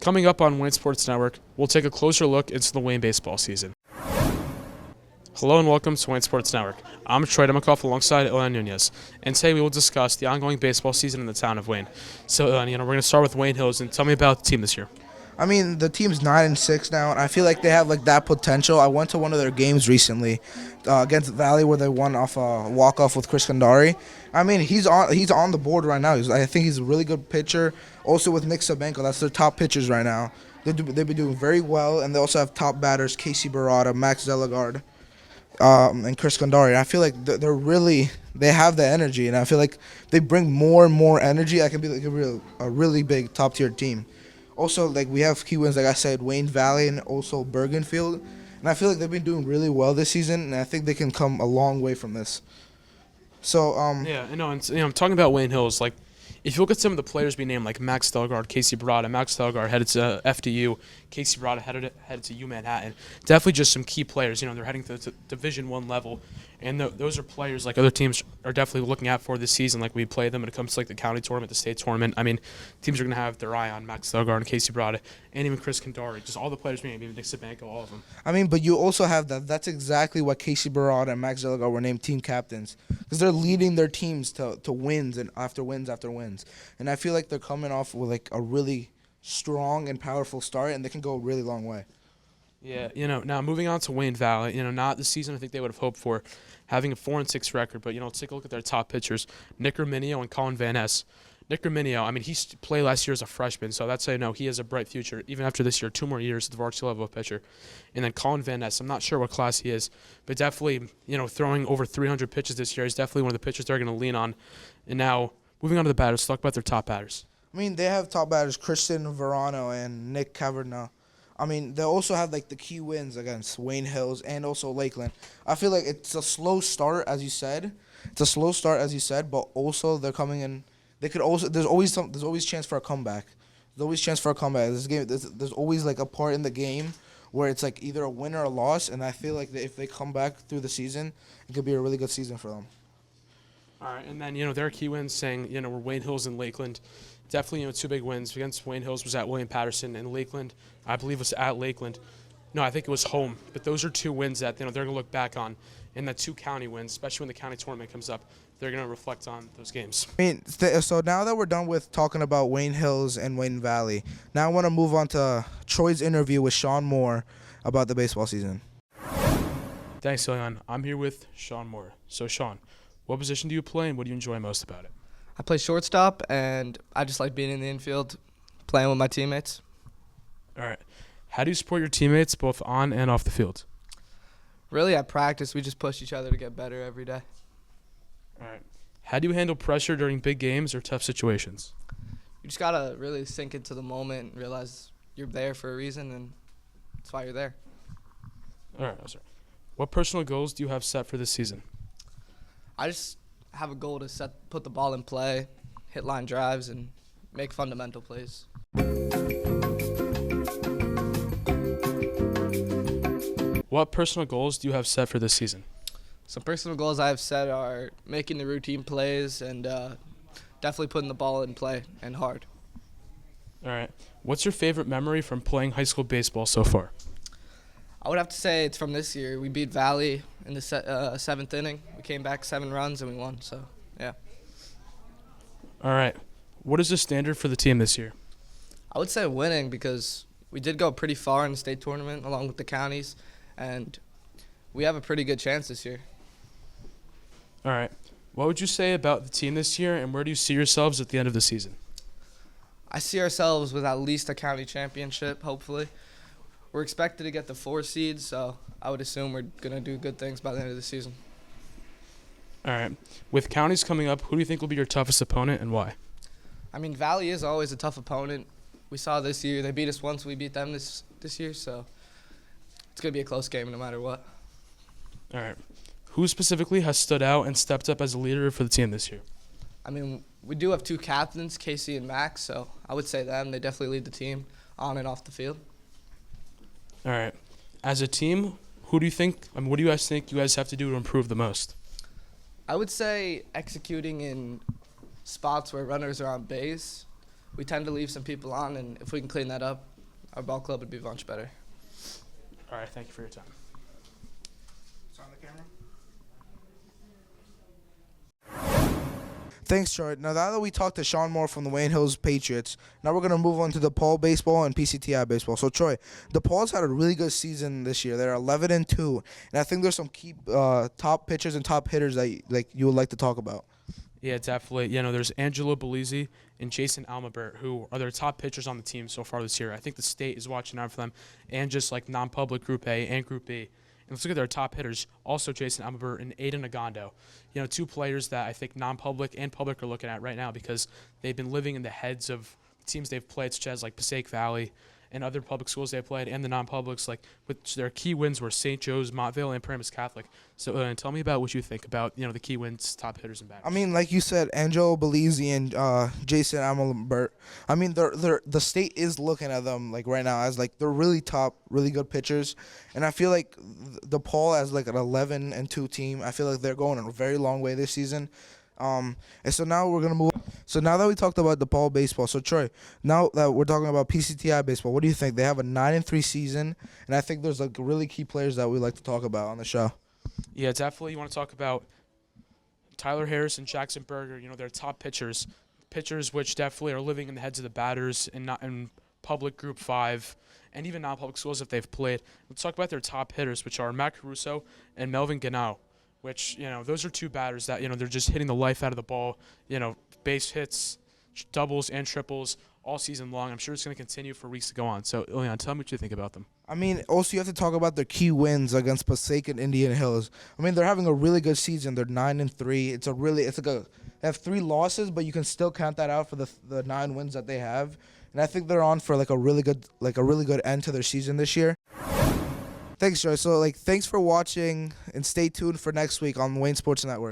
Coming up on Wayne Sports Network, we'll take a closer look into the Wayne baseball season. Hello and welcome to Wayne Sports Network. I'm Troy Demikoff alongside Ilian Nunez, and today we will discuss the ongoing baseball season in the town of Wayne. So, Ilian, we're going to start with Wayne Hills, and tell me about the team this year. I mean, the team's 9-6 now, and I feel like they have that potential. I went to one of their games recently against Valley where they won off a walk-off with Chris Kandari. I mean, he's on the board right now. I think he's a really good pitcher. Also with Nick Sabanko, that's their top pitchers right now. They've been doing very well, and they also have top batters Casey Barada, Max Delegard, and Chris Kandari. I feel like they have the energy, and I feel like they bring more and more energy. That can be a really big top-tier team. Also, we have key wins, like I said, Wayne Valley and also Bergenfield. And I feel like they've been doing really well this season, and I think they can come a long way from this. So, Yeah, I know. And, I'm talking about Wayne Hills. If you look at some of the players being named, like Max Delgard, Casey Barada. Max Delgard headed to FDU. Casey Barada headed to U Manhattan. Definitely just some key players. They're heading to the Division I level. And those are players other teams are definitely looking at for this season. We play them when it comes to the county tournament, the state tournament. I mean, teams are going to have their eye on Max Delgard and Casey Barada, and even Chris Kandari. Just all the players, maybe even Nick Sabanko, all of them. I mean, but you also have that. That's exactly what Casey Barada and Max Delgard were named team captains, because they're leading their teams to wins and after wins after wins. And I feel like they're coming off with a really strong and powerful start, and they can go a really long way. Yeah, now moving on to Wayne Valley, not the season I think they would have hoped for, having a 4-6 record, but, let's take a look at their top pitchers, Nick Erminio and Colin Van Ness. Nick Erminio, I mean, he played last year as a freshman, so that's how he has a bright future, even after this year, 2 more years at the varsity level of pitcher. And then Colin Van Ness, I'm not sure what class he is, but definitely, throwing over 300 pitches this year, he's definitely one of the pitchers they're going to lean on. And now, moving on to the batters, let's talk about their top batters. I mean, they have top batters Christian Verano and Nick Caverna. I mean, they also have the key wins against Wayne Hills and also Lakeland. I feel like it's a slow start, as you said. But also they're coming in. They could also. There's always chance for a comeback. There's always a part in the game where it's either a win or a loss, and I feel like if they come back through the season, it could be a really good season for them. All right, and then their key wins, saying we're Wayne Hills and Lakeland. Definitely, 2 big wins. Against Wayne Hills was at William Patterson, and Lakeland, I believe, was at Lakeland. No, I think it was home. But those are 2 wins that they're going to look back on, and that 2 county wins, especially when the county tournament comes up. They're going to reflect on those games. I mean, so now that we're done with talking about Wayne Hills and Wayne Valley, now I want to move on to Troy's interview with Sean Moore about the baseball season. Thanks, Ilian. I'm here with Sean Moore. So, Sean, what position do you play, and what do you enjoy most about it? I play shortstop, and I just like being in the infield, playing with my teammates. All right. How do you support your teammates both on and off the field? Really, at practice, we just push each other to get better every day. All right. How do you handle pressure during big games or tough situations? You just got to really sink into the moment and realize you're there for a reason, and that's why you're there. All right. Sorry. What personal goals do you have set for this season? I just have a goal to put the ball in play, hit line drives, and make fundamental plays. What personal goals do you have set for this season? Some personal goals I have set are making the routine plays and definitely putting the ball in play and hard. All right. What's your favorite memory from playing high school baseball so far? I would have to say it's from this year. We beat Valley in the 7th inning. We came back 7 runs and we won. So, yeah. All right. What is the standard for the team this year? I would say winning, because we did go pretty far in the state tournament along with the counties, and we have a pretty good chance this year. All right. What would you say about the team this year, and where do you see yourselves at the end of the season? I see ourselves with at least a county championship, hopefully. We're expected to get the 4 seeds, so I would assume we're going to do good things by the end of the season. All right. With counties coming up, who do you think will be your toughest opponent and why? I mean, Valley is always a tough opponent. We saw this year. They beat us once. We beat them this year, so it's going to be a close game no matter what. All right. Who specifically has stood out and stepped up as a leader for the team this year? I mean, we do have 2 captains, Casey and Max, so I would say them. They definitely lead the team on and off the field. All right. As a team, what do you guys think you guys have to do to improve the most? I would say executing in spots where runners are on base. We tend to leave some people on, and if we can clean that up, our ball club would be much better. All right, thank you for your time. On the camera. Thanks, Troy. Now that we talked to Sean Moore from the Wayne Hills Patriots, now we're going to move on to DePaul baseball and PCTI baseball. So, Troy, DePaul's had a really good season this year. They're 11-2, and I think there's some key top pitchers and top hitters that you would like to talk about. Yeah, definitely. There's Angelo Bellizzi and Jason Almabert, who are their top pitchers on the team so far this year. I think the state is watching out for them, and just like non-public Group A and Group B. And let's look at their top hitters. Also, Jason Almabert and Aiden Agondo. Two players that I think non-public and public are looking at right now because they've been living in the heads of teams they've played, such as like Passaic Valley and other public schools they played, and the non-publics, like which their key wins were St. Joe's, Montville, and Paramus Catholic. So tell me about what you think about the key wins, top hitters, and batters. I mean, like you said, Angelo Bellizzi and Jason Almabert. I mean, the state is looking at them like right now as like they're really top, really good pitchers, and I feel like DePaul as like an 11-2 team. I feel like they're going a very long way this season. And so now we're gonna move. So now that we talked about DePaul baseball, so Troy, now that we're talking about PCTI baseball, what do you think? They have a 9-3 season, and I think there's like really key players that we like to talk about on the show. Yeah, definitely. You want to talk about Tyler Harris and Jackson Berger. They're top pitchers which definitely are living in the heads of the batters and not in public Group 5 and even non-public schools if they've played. Let's talk about their top hitters, which are Matt Caruso and Melvin Ganao. Which, those are two batters that, they're just hitting the life out of the ball, base hits, doubles, and triples all season long. I'm sure it's going to continue for weeks to go on. So, Ilian, tell me what you think about them. I mean, also you have to talk about their key wins against Passaic and Indian Hills. I mean, they're having a really good season. They're 9-3. They have 3 losses, but you can still count that out for the 9 wins that they have. And I think they're on for a really good end to their season this year. Thanks, Joy. So, thanks for watching, and stay tuned for next week on Wayne Sports Network.